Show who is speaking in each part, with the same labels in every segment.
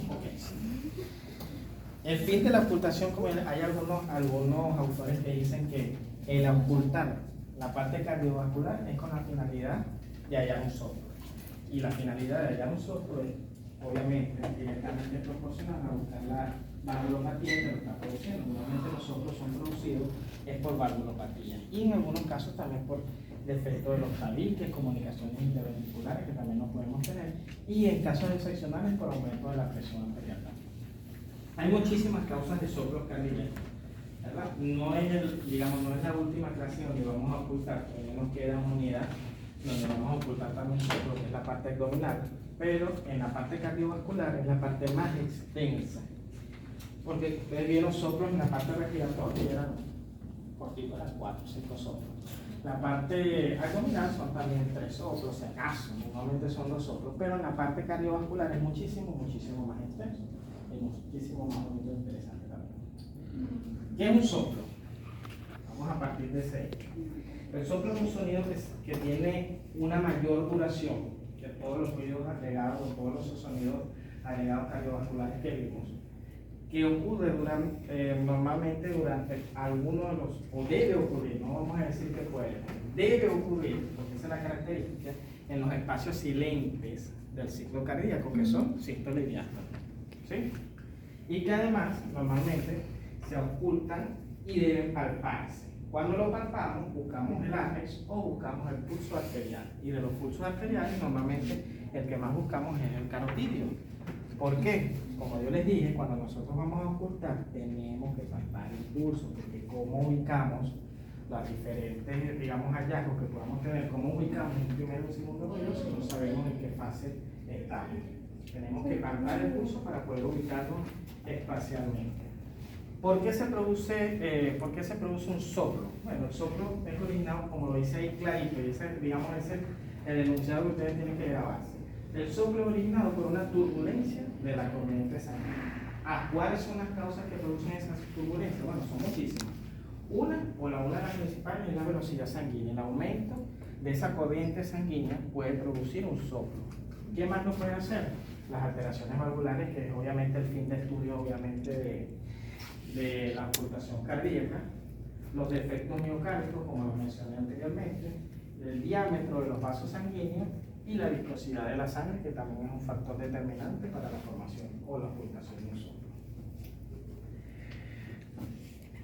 Speaker 1: Ok. El fin de la ocultación, como hay algunos autores que dicen que el ocultar la parte cardiovascular es con la finalidad de hallar un soplo. Y la finalidad de hallar un soplo es, obviamente, directamente proporcional a buscar la valvulopatía que lo está produciendo. Normalmente los soplos son producidos es por valvulopatía y en algunos casos también por defecto de los tabiques, comunicaciones interventriculares que también no podemos tener, y en casos excepcionales por aumento de la presión arterial. Hay muchísimas causas de soplos cardíacos, ¿verdad? No es la última clase donde vamos a ocultar, todavía nos queda una unidad donde vamos a ocultar también soplo, que es la parte abdominal, pero en la parte cardiovascular es la parte más extensa, porque ustedes vieron soplos en la parte respiratoria y eran cortitos, eran 4 o 5 soplos. La parte abdominal son también 3 soplos, si acaso, normalmente son 2 soplos, pero en la parte cardiovascular es muchísimo más extenso. Es muchísimo más bonito e interesante también. ¿Qué es un soplo? Vamos a partir de ese. El soplo es un sonido que tiene una mayor duración que todos los ruidos agregados o todos los sonidos agregados cardiovasculares que vimos, que ocurre normalmente durante alguno de los, o debe ocurrir, no vamos a decir que puede, debe ocurrir, porque esa es la característica, en los espacios silentes del ciclo cardíaco, que son sístole y diástole. ¿Sí? Y que además normalmente se ocultan y deben palparse. Cuando lo palpamos, buscamos el ápex o buscamos el pulso arterial. Y de los pulsos arteriales, normalmente el que más buscamos es el carotidio. ¿Por qué? Como yo les dije, cuando nosotros vamos a ocultar, tenemos que palpar el pulso, porque cómo ubicamos los diferentes, digamos, hallazgos que podamos tener, cómo ubicamos un primero y un segundo ruido si no sabemos en qué fase estamos. Tenemos que palpar el pulso para poder ubicarlo espacialmente. ¿Por qué se produce un soplo? Bueno, el soplo es originado, como lo dice ahí clarito, y ese, digamos, es el enunciado que ustedes tienen que grabarse. El soplo es originado por una turbulencia de la corriente sanguínea. ¿Cuáles son las causas que producen esas turbulencias? Bueno, son muchísimas. Una de las principales es la velocidad sanguínea. El aumento de esa corriente sanguínea puede producir un soplo. ¿Qué más lo puede hacer? Las alteraciones valvulares, que es obviamente el fin de estudio obviamente de la ocultación cardíaca, los defectos miocárdicos, como lo mencioné anteriormente, el diámetro de los vasos sanguíneos y la viscosidad de la sangre, que también es un factor determinante para la formación o la ocultación de un soplo.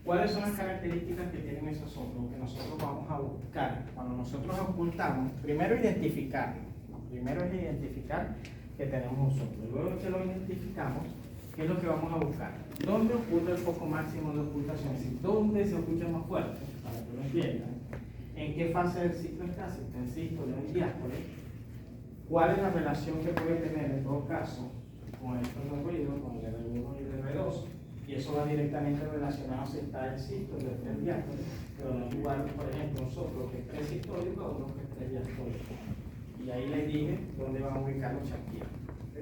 Speaker 1: ¿Cuáles son las características que tienen esos soplos que nosotros vamos a buscar? Cuando nosotros ocultamos, primero identificarlo. Primero es identificar que tenemos un soplo. Luego que lo identificamos, ¿qué es lo que vamos a buscar? ¿Dónde ocurre el foco máximo de ocultación? Es decir, ¿dónde se oculta más fuerte? Para que lo entiendan. ¿En qué fase del ciclo está? Si está en sístole o en diástole. ¿Cuál es la relación que puede tener en todo caso con estos dos ruidos, con el R1 y el R2? Y eso va directamente relacionado si está en sístole o está en diástole, pero no es igual, por ejemplo, un soplo que es presistólico a uno que es prediastólico. Y ahí les dije dónde van a ubicar los chasquidos. ¿Sí?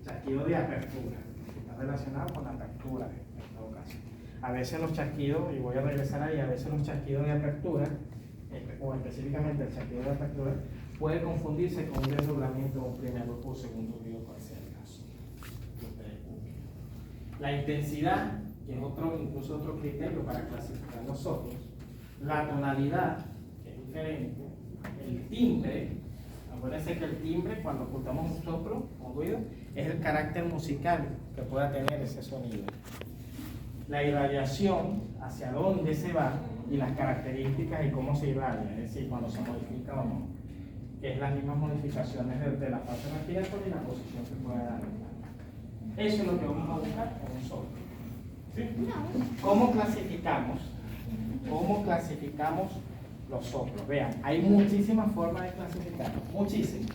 Speaker 1: Chasquido de apertura, está relacionado con la apertura en todo caso. A veces los chasquidos, y voy a regresar ahí, a veces los chasquidos de apertura, o específicamente el chasquido de apertura, puede confundirse con un desdoblamiento de un primer o segundo ruido, cual sea el caso. La intensidad, que es incluso otro criterio para clasificar los soplos, la tonalidad, que es diferente, el timbre. Acuérdense que el timbre, cuando ocultamos un soplo o ruido, es el carácter musical que pueda tener ese sonido. La irradiación, hacia dónde se va y las características y cómo se irradia, es decir, cuando se modifica o no, que es las mismas modificaciones de la fase respiratoria y la posición que pueda dar. Eso es lo que vamos a buscar con un soplo. ¿Sí? ¿Cómo clasificamos? ¿Cómo clasificamos los soplos? Vean, hay muchísimas formas de clasificarlos, muchísimas.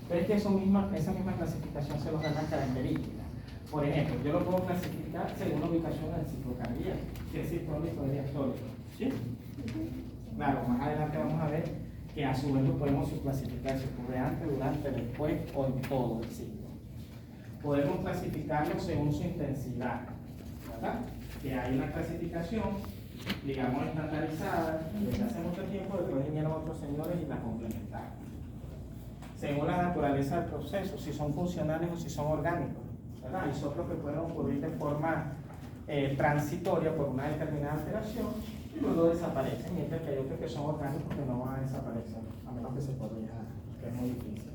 Speaker 1: Pero es que esa misma clasificación se los da las características. Por ejemplo, yo lo puedo clasificar según la ubicación del ciclo cardíaco, si es sistólico o diastólico. ¿Sí? Claro, más adelante vamos a ver que a su vez lo podemos subclasificar si ocurre antes, durante, después o en todo el ciclo. Podemos clasificarlo según su intensidad, ¿verdad? Que hay una clasificación, digamos, estandarizada desde hace mucho tiempo, después vinieron otros señores y la complementaron. según la naturaleza del proceso, si son funcionales o si son orgánicos, ¿verdad? Hay soplos que pueden ocurrir de forma transitoria por una determinada alteración y luego desaparecen, mientras que hay otros que son orgánicos que no van a desaparecer, a menos que se corrija, que es muy difícil.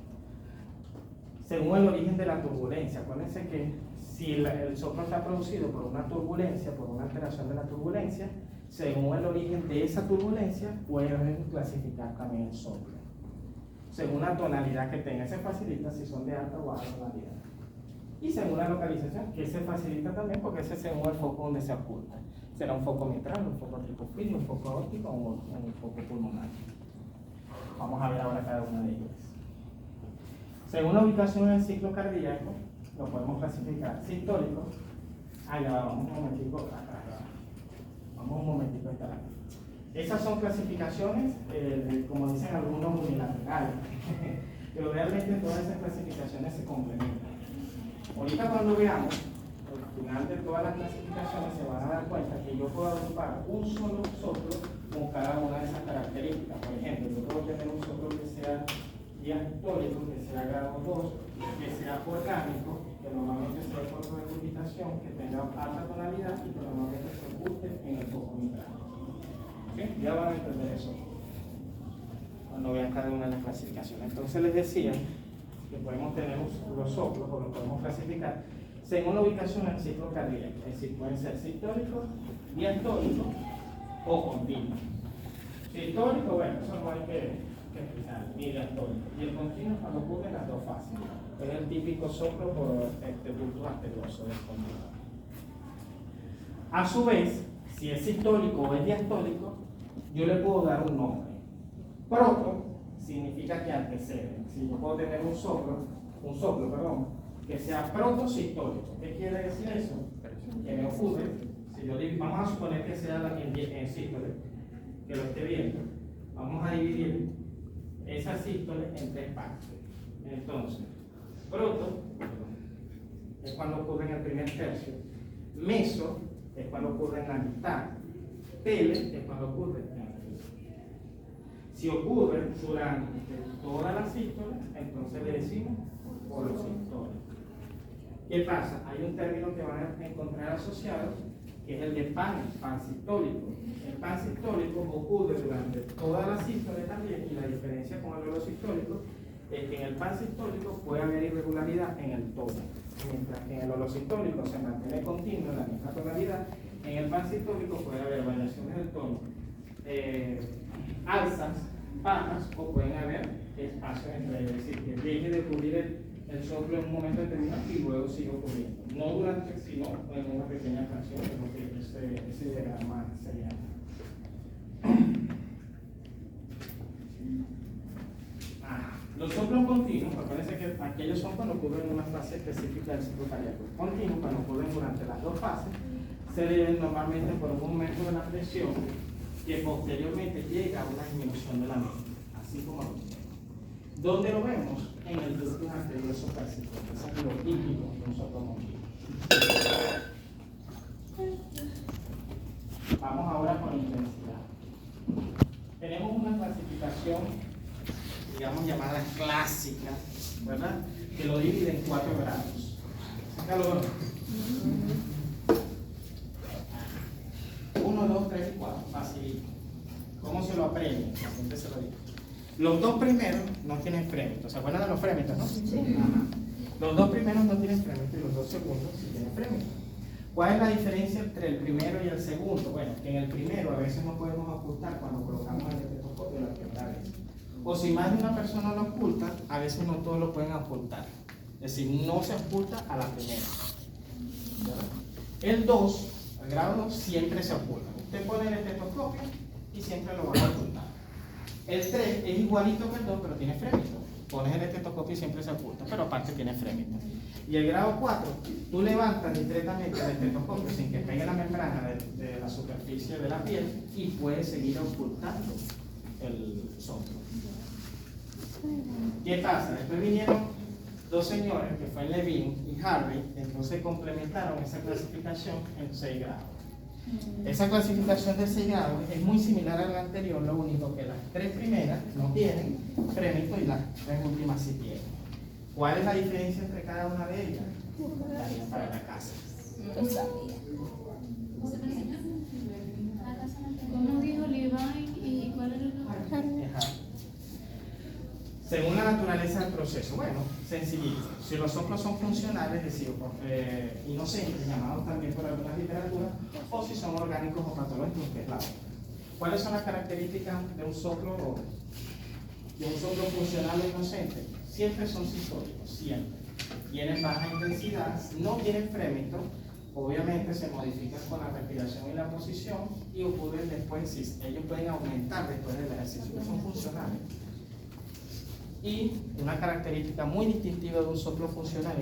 Speaker 1: Según el origen de la turbulencia, acuérdense que si el soplo está producido por una turbulencia, por una alteración de la turbulencia, según el origen de esa turbulencia, pueden clasificar también el soplo. Según la tonalidad que tenga, se facilita si son de alta o baja tonalidad. Y según la localización, que se facilita también porque ese es según el foco donde se oculta. Será un foco mitral, un foco tricofluido, un foco óptico o un foco pulmonar. Vamos a ver ahora cada una de ellas. Según la ubicación en el ciclo cardíaco, lo podemos clasificar sistólico. Ya vamos un momentico acá. Vamos un momentico a estar acá. Esas son clasificaciones, como dicen algunos, unilaterales. Pero realmente todas esas clasificaciones se complementan. Ahorita cuando veamos, al final de todas las clasificaciones se van a dar cuenta que yo puedo agrupar un solo soplo con cada una de esas características. Por ejemplo, yo puedo tener un soplo que sea diastólico, que sea grado 2, que sea orgánico, que normalmente sea por regurgitación, que tenga alta tonalidad y que normalmente se oculte en el foco mitral. ¿Okay? Ya van a entender eso cuando vean cada una de las clasificaciones. Entonces les decía que podemos tener los soplos o los podemos clasificar según la ubicación en el ciclo cardíaco, es decir, pueden ser sistólicos, diastólicos o continuos. Sistólico, bueno, eso no hay que explicar, ni diastólico. Y el continuo cuando ocurre en las dos fases. Es el típico soplo por ducto arterioso descontinuo. A su vez, si es sistólico o es diastólico, yo le puedo dar un nombre. Proto significa que antecede. Si yo puedo tener un soplo, que sea protosistólico. ¿Qué quiere decir eso? Que me ocurre, si yo digo, vamos a suponer que sea en sístole, que lo esté viendo, vamos a dividir esa sístole en tres partes. Entonces, proto es cuando ocurre en el primer tercio, meso es cuando ocurre en la mitad, tele es cuando ocurre en el tercio. Si ocurre durante toda la sístole, entonces le decimos holosistólico. ¿Qué pasa? Hay un término que van a encontrar asociado, que es el de pansistólico. El pansistólico ocurre durante toda la sístole también, y la diferencia con el holosistólico es que en el pansistólico puede haber irregularidad en el tono, mientras que en el holosistólico se mantiene continuo en la misma tonalidad. En el pansistólico puede haber variaciones del tono, alzas, bajas, o pueden haber espacios entre ellos, es decir, que deje de ocurrir el soplo en un momento determinado y luego sigue ocurriendo. No durante, sino en una pequeña fracción, que es lo que ese diagrama sería. Los soplos continuos, acuérdense que aquellos son cuando ocurren en una fase específica del ciclo cardíaco. Continuos, cuando ocurren durante las dos fases, se deben normalmente por un aumento de la presión que posteriormente llega a una disminución de la misma, así como aquí. ¿Dónde lo vemos? En el ducto arterioso persistente. Eso es lo típico de un soplo continuo. Vamos ahora con intensidad. Tenemos una clasificación, digamos, llamada clásica, ¿verdad? Que lo divide en 4 grados. Sácalo. 1, 2, 3 y 4. Facilito. ¿Cómo se lo aprende? Siempre se lo digo. Los dos primeros no tienen frémitos. ¿Se acuerdan de los frémitos, no? Sí. Ajá. Los dos primeros no tienen frémitos y los dos segundos sí tienen frémitos. ¿Cuál es la diferencia entre el primero y el segundo? Bueno, que en el primero a veces no podemos ocultar cuando colocamos el estetoscopio la primera vez. O si más de una persona lo oculta, a veces no todos lo pueden ocultar. Es decir, no se oculta a la primera. ¿Verdad? El 2, el grado 2, siempre se oculta. Usted pone el estetoscopio y siempre lo va a ocultar. El 3 es igualito que el 2, pero tiene frémito. Pones el estetoscopio y siempre se oculta, pero aparte tiene frémito. Y el grado 4, tú levantas discretamente el estetoscopio sin que pegue la membrana de la superficie de la piel y puedes seguir ocultando el soplo. ¿Qué pasa? Después vinieron dos señores, que fue Levine y Harvey, entonces complementaron esa clasificación en 6 grados. Esa clasificación de 6 grados es muy similar a la anterior, lo único que las 3 primeras no tienen frémito y las 3 últimas sí tienen. ¿Cuál es la diferencia entre cada una de ellas? Para la casa.
Speaker 2: ¿Cómo dijo Levi y cuál era el nombre?
Speaker 1: Según la naturaleza del proceso, bueno, sencillito. Si los soplos son funcionales, es decir, inocentes, llamados también por algunas literaturas, o si son orgánicos o patológicos, que es la otra. ¿Cuáles son las características de un soplo funcional o inocente? Siempre son sistólicos, siempre. Tienen baja intensidad, no tienen frémito, obviamente se modifican con la respiración y la posición y ocurren después, si ellos pueden aumentar después del ejercicio, que son funcionales. Y una característica muy distintiva de un soplo funcional,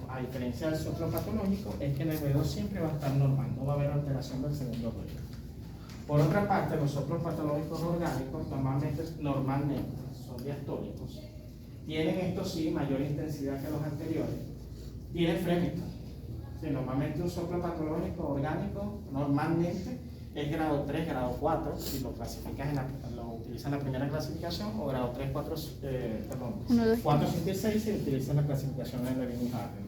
Speaker 1: a diferencia del soplo patológico, es que el alrededor siempre va a estar normal, no va a haber alteración del segundo ruido. Por otra parte, los soplos patológicos orgánicos normalmente son diastólicos. Tienen, esto sí, mayor intensidad que los anteriores. Tienen frémito. Sí, normalmente un soplo patológico orgánico, normalmente, es grado 3, grado 4, si lo clasificas lo utilizas en la primera clasificación, o grado 3, 4, 4, 5 y 6 se utiliza en la clasificación de Levin y Harden.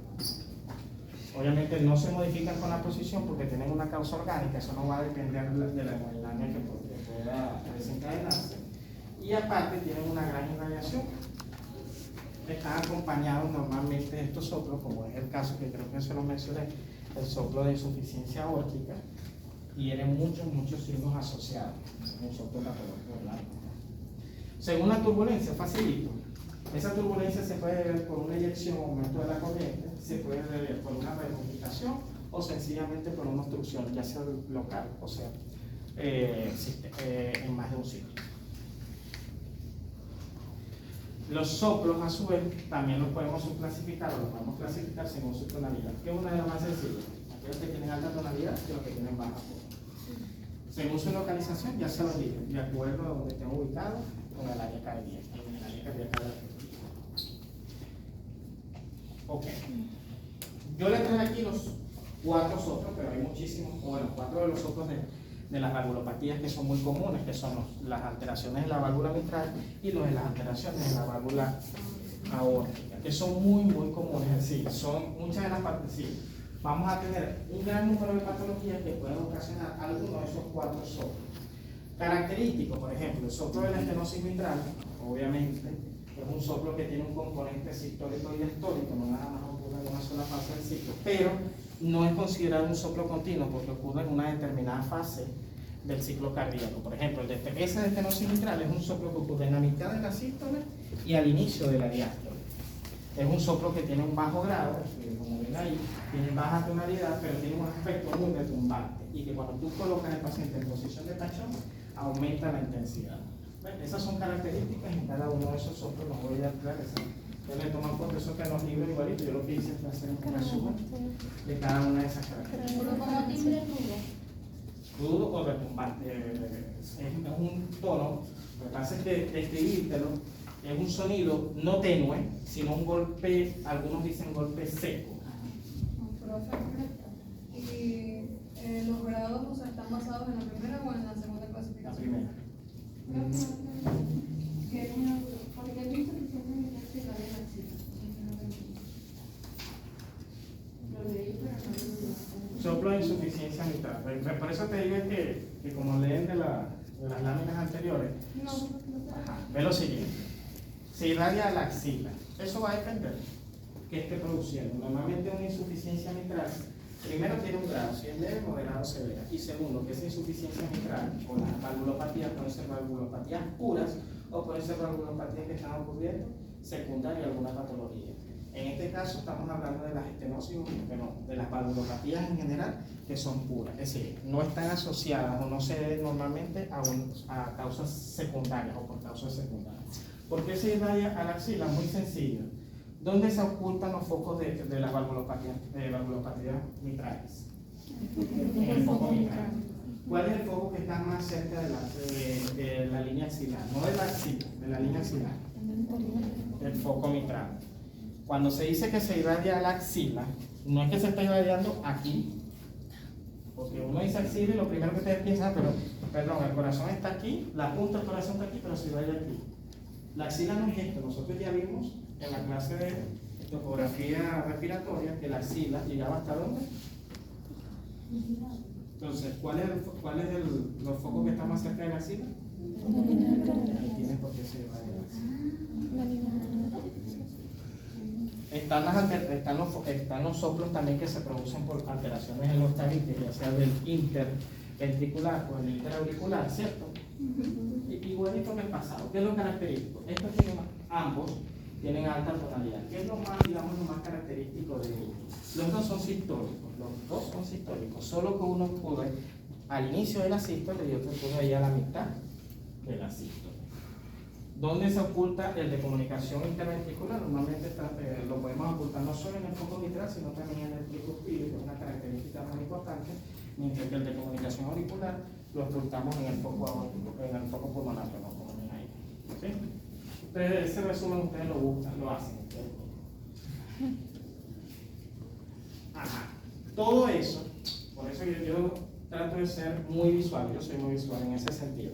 Speaker 1: Obviamente no se modifican con la posición porque tienen una causa orgánica, eso no va a depender de la hemodinamia que pueda desencadenarse. Y aparte tienen una gran irradiación. Están acompañados normalmente de estos soplos, como es el caso que creo que se lo mencioné, el soplo de insuficiencia aórtica, tiene muchos signos asociados, un soplo patológico orgánico. Según la turbulencia, facilito. Esa turbulencia se puede ver por una eyección o aumento de la corriente, se puede ver por una regurgitación o sencillamente por una obstrucción, ya sea local, o sea, en más de un ciclo. Los soplos, a su vez, también los podemos subclasificar o los podemos clasificar según su tonalidad, que es una de las más sencillas. Aquellos que tienen alta tonalidad y los que tienen baja. Según su localización, ya se los dije, de acuerdo a donde estén ubicados con el área cardíaca, en el área cardíaca de la respiración. Ok. Yo les traje aquí los 4 soplos, pero hay muchísimos, bueno, 4 de los soplos de las valvulopatías que son muy comunes, que son las alteraciones en la válvula mitral y los de las alteraciones en la válvula aórtica, que son muy comunes, es decir, son muchas de las partes, sí. Vamos a tener un gran número de patologías que pueden ocasionar alguno de esos 4 soplos. Característicos, por ejemplo, el soplo de la estenosis mitral, obviamente, es un soplo que tiene un componente sistólico y diastólico, no nada más ocurre en una sola fase del ciclo, pero no es considerado un soplo continuo porque ocurre en una determinada fase del ciclo cardíaco. Por ejemplo, ese de estenosis mitral es un soplo que ocurre en la mitad de la sístole y al inicio de la diástole. Es un soplo que tiene un bajo grado, como ven ahí, tiene baja tonalidad, pero tiene un aspecto muy retumbante y que cuando tú colocas al paciente en posición de tachón, aumenta la intensidad. ¿Ven? Esas son características en cada uno de esos soplos, los voy a aclarar. Yo le tomo por eso que en los libros igualito, yo lo que hice fue hacer un resumen de cada una de esas características.
Speaker 2: ¿Cómo timbre
Speaker 1: Crudo o retumbante, es un tono, lo que pasa es que describírtelo es un sonido no tenue, sino un golpe, algunos dicen golpe seco.
Speaker 3: Profe, ¿y los grados, o sea, están basados en la primera o en la segunda
Speaker 1: La
Speaker 3: clasificación?
Speaker 1: primera.
Speaker 2: Porque he visto que siempre me hace la de la cita. Lo leí, pero no.
Speaker 1: Soplo de insuficiencia mitral. Por eso te digo que como leen de las láminas anteriores, ve lo siguiente. Se irradia a la axila. Eso va a depender que esté produciendo. Normalmente una insuficiencia mitral, primero tiene un grado, si es leve, moderado, severa. Y segundo, que esa insuficiencia mitral o las valvulopatías pueden ser valvulopatías puras o pueden ser valvulopatías que están ocurriendo secundaria a alguna patología. En este caso estamos hablando de las estenosis, de las valvulopatías en general, que son puras. Es decir, no están asociadas o no se deben normalmente a causas secundarias o por causas secundarias. ¿Por qué se irradia a la axila? Muy sencillo. ¿Dónde se ocultan los focos de las valvulopatías mitrales? En el foco mitral. ¿Cuál es el foco que está más cerca de la línea axilar? No de la axila, de la línea axilar. El foco mitral. Cuando se dice que se irradia a la axila, no es que se está irradiando aquí, Porque uno dice axila y lo primero que ustedes piensan, pero, perdón, el corazón está aquí, la punta del corazón está aquí, pero si va de aquí. La axila no es esto, nosotros ya vimos en la clase de topografía respiratoria que la axila llegaba hasta ¿dónde? Entonces, ¿cuál es los focos que están más cerca de la axila? Ahí tienes por qué se va de la axila. Están los soplos también que se producen por alteraciones en los tabiques, ya sea del interventricular o el interauricular, ¿cierto? Igualito que el pasado. ¿Qué es lo característico? Ambos tienen alta tonalidad. ¿Qué es lo más, digamos, lo más característico de ellos? Los dos son sistólicos, solo que uno ocurre al inicio de la sístole y otro ocurre ahí a la mitad de la sístole. ¿Dónde se oculta el de comunicación interventricular? Normalmente lo podemos ocultar no solo en el foco mitral, sino también en el tricuspide, que es una característica muy importante, mientras que el de comunicación auricular lo ocultamos en el foco aórtico, en el foco pulmonar, que no como ven ahí. ¿Sí? Ustedes, ese resumen ustedes lo buscan, lo hacen. Ajá. Todo eso, por eso yo trato de ser muy visual, yo soy muy visual en ese sentido.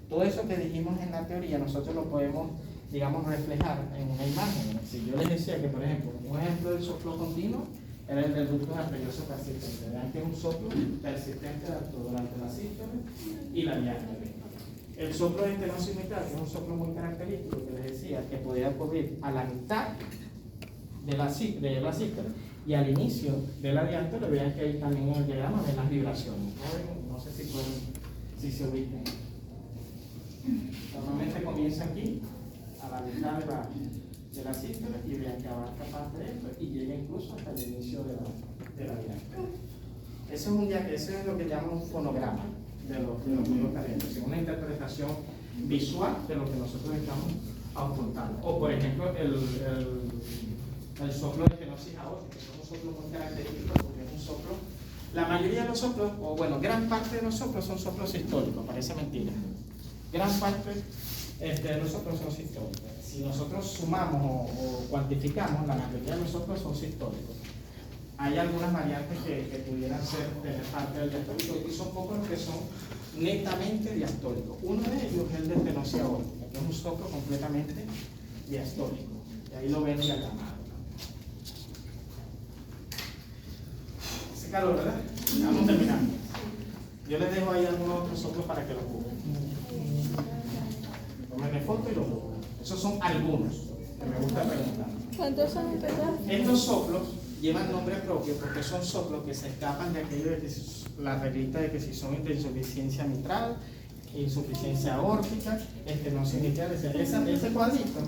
Speaker 1: Todo eso que dijimos en la teoría, nosotros lo podemos, digamos, reflejar en una imagen. Si yo les decía que, por ejemplo, un ejemplo del soplo continuo era el del ducto arterioso persistente. Vean que es un soplo persistente durante la sístole y la diástole. El soplo de estenosis mitral, que es un soplo muy característico, que les decía, que podía ocurrir a la mitad de la sístole y al inicio de la diástole. Vean que ahí también en el diagrama ven las vibraciones. No sé si se ubican. Normalmente comienza aquí, a la mitad de la sístole, y vean que abarca parte de esto y llega incluso hasta el inicio de la diástole. Eso es lo que llaman un fonograma de los ruidos calientes, es una interpretación visual de lo que nosotros estamos ocultando. O por ejemplo, el soplo de estenosis aórtica, que es un soplo muy característico porque es un soplo. La mayoría de los soplos, o bueno, gran parte de los soplos son soplos sistólicos, parece mentira. Gran parte de los soplos son sistólicos. Si nosotros sumamos o cuantificamos, la mayoría de los soplos son sistólicos. Hay algunas variantes que pudieran tener parte del diastólico y son pocos los que son netamente diastólicos. Uno de ellos es el de estenosis aórtica, que es un soplo completamente diastólico. Y ahí lo ven diagramado. Hace calor, ¿verdad? Vamos terminando. Yo les dejo ahí algunos otros soplos para que los busquen. Tomen foto y los busquen. Esos son algunos que me gusta preguntar.
Speaker 2: ¿Cuántos son en total?
Speaker 1: Estos soplos llevan nombre propio porque son soplos que se escapan de aquello de que la reglita de que si son de insuficiencia mitral, insuficiencia aórtica, estenosis mitral, ese cuadrito,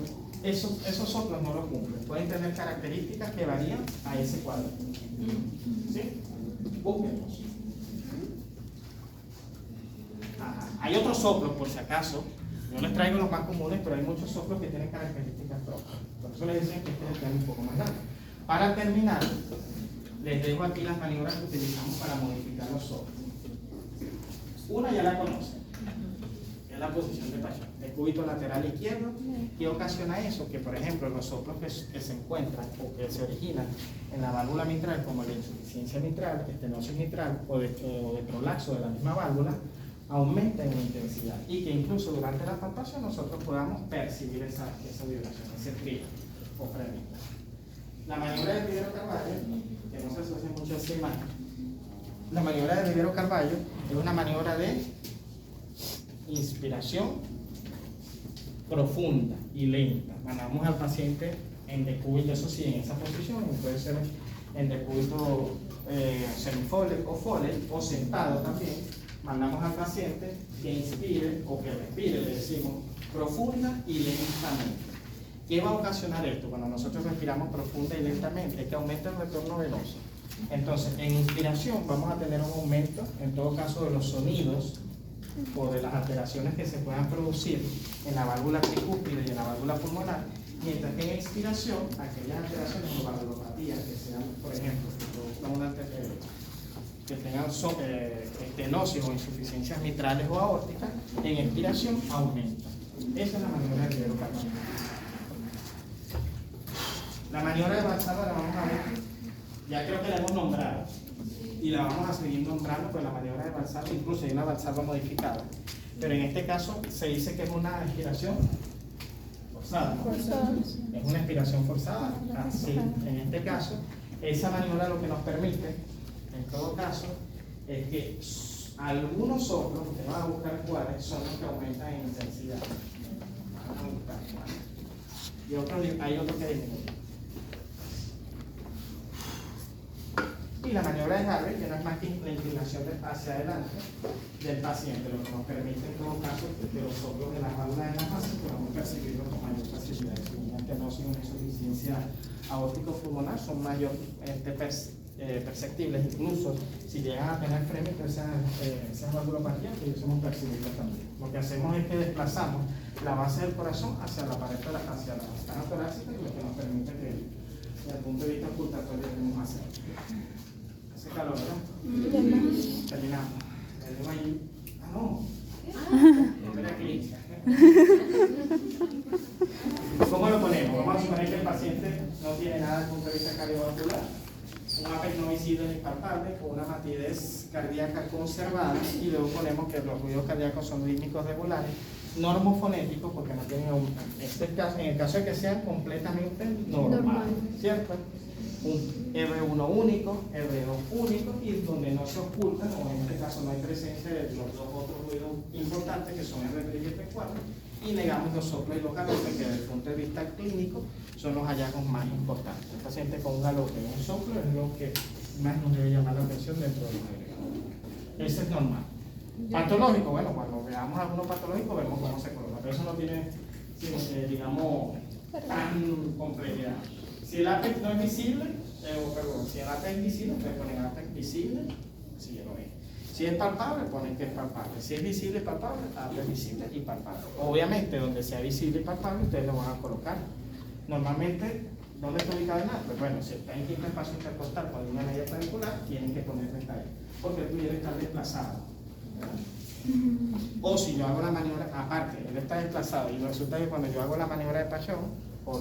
Speaker 1: esos soplos no lo cumplen. Pueden tener características que varían a ese cuadro. ¿Sí? Búsquenlos. Hay otros soplos, por si acaso. Yo les traigo los más comunes, pero hay muchos soplos que tienen características propias. Por eso les decía que este es el tema un poco más largo. Para terminar, les dejo aquí las maniobras que utilizamos para modificar los soplos. Una ya la conocen, es la posición de Paschal, el cúbito lateral izquierdo. ¿Qué ocasiona eso? Que, por ejemplo, los soplos que se encuentran o que se originan en la válvula mitral, como la insuficiencia mitral, estenosis mitral o de prolapso de la misma válvula, aumentan en intensidad y que incluso durante la palpación nosotros podamos percibir esa vibración, ese trío o fremita. La maniobra de Rivero-Carvallo, que no se asocia mucho a esa imagen, la maniobra de Rivero-Carvallo es una maniobra de inspiración profunda y lenta. Mandamos al paciente en decúbito, eso sí, en esa posición, puede ser en decúbito semifoley o foley o sentado también. Mandamos al paciente que inspire o que respire, le decimos, profunda y lentamente. ¿Qué va a ocasionar esto? Cuando nosotros respiramos profunda y lentamente, es que aumenta el retorno venoso. Entonces, en inspiración vamos a tener un aumento, en todo caso, de los sonidos o de las alteraciones que se puedan producir en la válvula tricúspide y en la válvula pulmonar, mientras que en expiración, aquellas alteraciones o valvulopatías que sean, por ejemplo, que tengan estenosis o insuficiencias mitrales o aórticas, en expiración aumenta. Esa es la maniobra de Rivero-Carvallo. La maniobra de Valsalva la vamos a ver Ya creo que la hemos nombrado. Y la vamos a seguir nombrando con la maniobra de Valsalva, incluso hay una Valsalva modificada. Pero en este caso se dice que es una expiración forzada, ¿no? Es una expiración forzada. Así, en este caso, esa maniobra lo que nos permite, en todo caso, es que algunos soplos, ustedes van a buscar cuáles son los que aumentan en intensidad. Van a buscar cuáles. Y hay otros que disminuyen. Y la maniobra de Harvey, que no es más que la inclinación hacia adelante del paciente, lo que nos permite en todo caso que los soplos de las válvulas de la fase podamos percibirlos con mayor facilidad. Si una estenosis o una insuficiencia aórtico-pulmonar son mayormente perceptibles, incluso si llegan a tener fremio, esas valvulopatías, que somos percibibles también. Lo que hacemos es que desplazamos la base del corazón hacia la pared, hacia la ventana torácica, y lo que nos permite que, desde el punto de vista ocultatorio, tenemos hacer. Hace calor, ¿verdad? Terminamos. Tenemos ahí. Ah, no. Espera clínica. ¿Cómo lo ponemos? Vamos a suponer que el paciente no tiene nada desde el punto de vista cardiovascular, un APEC no visible ni palpable, con una matidez cardíaca conservada, y luego ponemos que los ruidos cardíacos son rítmicos regulares, normofonéticos, porque no tienen en el caso de que sean completamente normales, ¿cierto? Un R1 único, R2 único, y donde no se ocultan, o en este caso no hay presencia de los dos otros ruidos importantes que son R3 y R4, y negamos los soplos y los galopes, que desde el punto de vista clínico son los hallazgos más importantes. Un paciente con un galope o un soplo es lo que más nos debe llamar la atención dentro de los agregados. Ese es normal. Patológico, bueno, cuando veamos alguno patológico vemos cómo se coloca, pero eso no tiene, digamos, tan complejidad. Si el APEC no es visible, si el APEC es visible, ustedes ponen APEC visible, si lo ven. Si es palpable, ponen que es palpable. Si es visible y palpable, APEC visible y palpable. Obviamente, donde sea visible y palpable, ustedes lo van a colocar. Normalmente, ¿dónde está ubicado el APEC? Bueno, si está en quinto espacio intercostal con una media clavicular, tienen que ponerle ahí, porque pudiera estar desplazado, ¿verdad? O si yo hago la maniobra, aparte, él está desplazado y resulta que cuando yo hago la maniobra de Pachón, o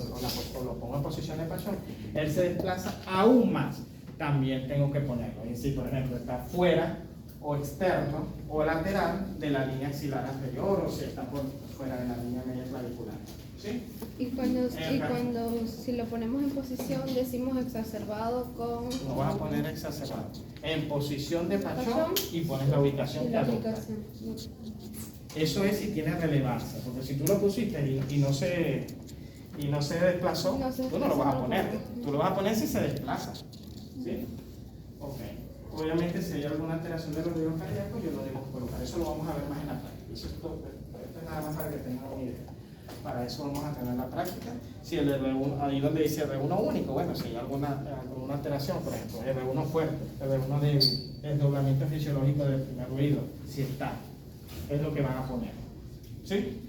Speaker 1: lo pongo en posición de Pachón, él se desplaza aún más, también tengo que ponerlo. Y si, por ejemplo, está fuera o externo o lateral de la línea axilar anterior, o si está por fuera de la línea media clavicular. ¿Sí?
Speaker 2: Y si lo ponemos en posición, decimos exacerbado con...
Speaker 1: Lo vas a poner exacerbado. En posición de Pachón y pones la ubicación que adopta. Eso es si tiene relevancia, porque si tú lo pusiste y no se desplazó, tú no lo vas a poner. Tú lo vas a poner si se desplaza. ¿Sí? Ok. Obviamente, si hay alguna alteración de los ruidos cardíacos, yo lo debo colocar. Eso lo vamos a ver más en la práctica. Eso es todo. Esto es nada más para que tengan una idea. Para eso vamos a tener la práctica. Si el R1, ahí donde dice R1 único, bueno, si hay alguna alteración, por ejemplo, R1 fuerte, R1 débil, desdoblamiento fisiológico del primer ruido, si está, es lo que van a poner. ¿Sí?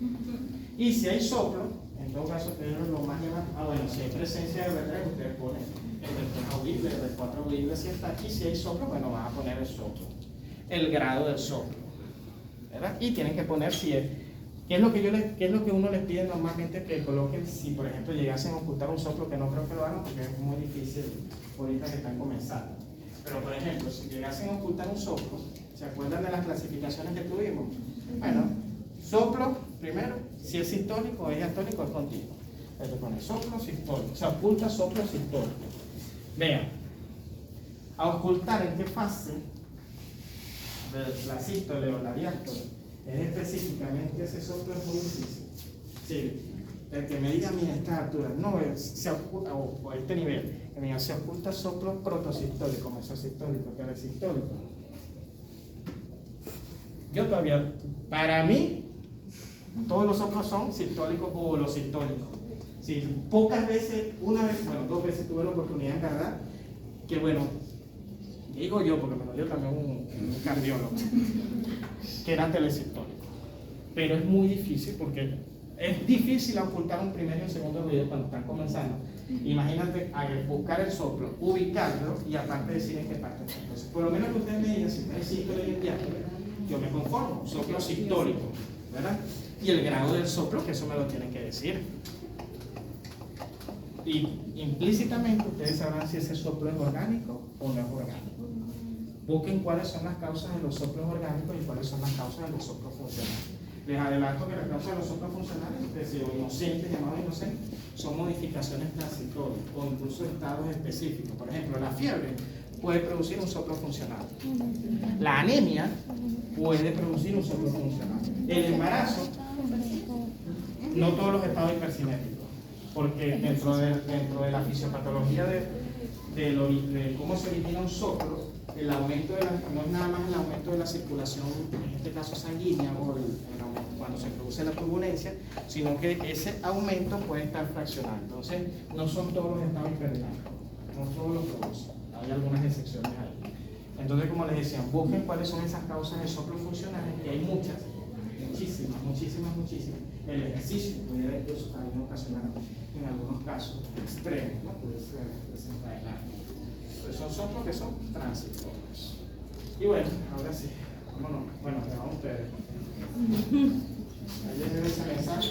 Speaker 1: Y si hay soplo, en todo caso, ustedes lo más llaman, bueno, si hay presencia de R3, ustedes ponen el R3 audible, el R4 audible, si está aquí, si hay soplo, bueno, van a poner el soplo, el grado del soplo, ¿verdad? Y tienen que poner si es, ¿qué es lo que uno les pide normalmente que coloquen si, por ejemplo, llegasen a ocultar un soplo, que no creo que lo hagan porque es muy difícil ahorita que están comenzando? Pero, por ejemplo, si llegasen a ocultar un soplo, ¿se acuerdan de las clasificaciones que tuvimos? Bueno, soplo, primero, si es sistólico o es diastólico, es continuo. Entonces pone soplo sistólico, se oculta soplo sistólico. Vean, a ocultar en qué fase de la sístole o la diástole es específicamente ese soplo es muy difícil. Sí, el que me diga a mí a estas alturas, no, se oculta, o a este nivel, que me diga, se oculta soplo protosistólico, mesosistólico, telesistólico. Yo todavía, para mí, todos los soplos son sistólicos o holosistólicos. Sí, pocas veces, una vez, bueno, 2 veces tuve la oportunidad de encargar, que bueno, digo yo, porque me lo dio también un cardiólogo, que era telesistólico. Pero es muy difícil porque es difícil ocultar un primer y un segundo ruido cuando están comenzando. Imagínate buscar el soplo, ubicarlo y aparte decir en qué parte está. Entonces, por lo menos que ustedes me digan si está el sístole y el diástole, yo me conformo, soplo sistólico, ¿verdad? Y el grado del soplo, que eso me lo tienen que decir. Y implícitamente ustedes sabrán si ese soplo es orgánico o no es orgánico. Busquen cuáles son las causas de los soplos orgánicos y cuáles son las causas de los soplos funcionales. Les adelanto que las causas de los soplos funcionales, es decir, inocentes, llamados inocentes, son modificaciones transitorias o incluso estados específicos. Por ejemplo, la fiebre puede producir un soplo funcional. La anemia puede producir un soplo funcional. El embarazo, no todos los estados hipercinéticos, porque dentro de la fisiopatología de cómo se origina un soplo, el aumento no es nada más el aumento de la circulación, en este caso sanguínea, o el aumento cuando se produce la turbulencia, sino que ese aumento puede estar fraccionado. Entonces, no son todos los estados hiperdinámicos, no todos los producen, hay algunas excepciones ahí. Entonces, como les decía, busquen cuáles son esas causas de soplo funcionales, que hay muchas, muchísimas. El ejercicio pudiera incluso también ocasionar, en algunos casos extremos, ¿no? Puede ser desencadenante. Entonces, son soplos que son transitorios. Y bueno, ahora sí, vámonos. Bueno, le vamos a ustedes. Ahí les doy ese mensaje.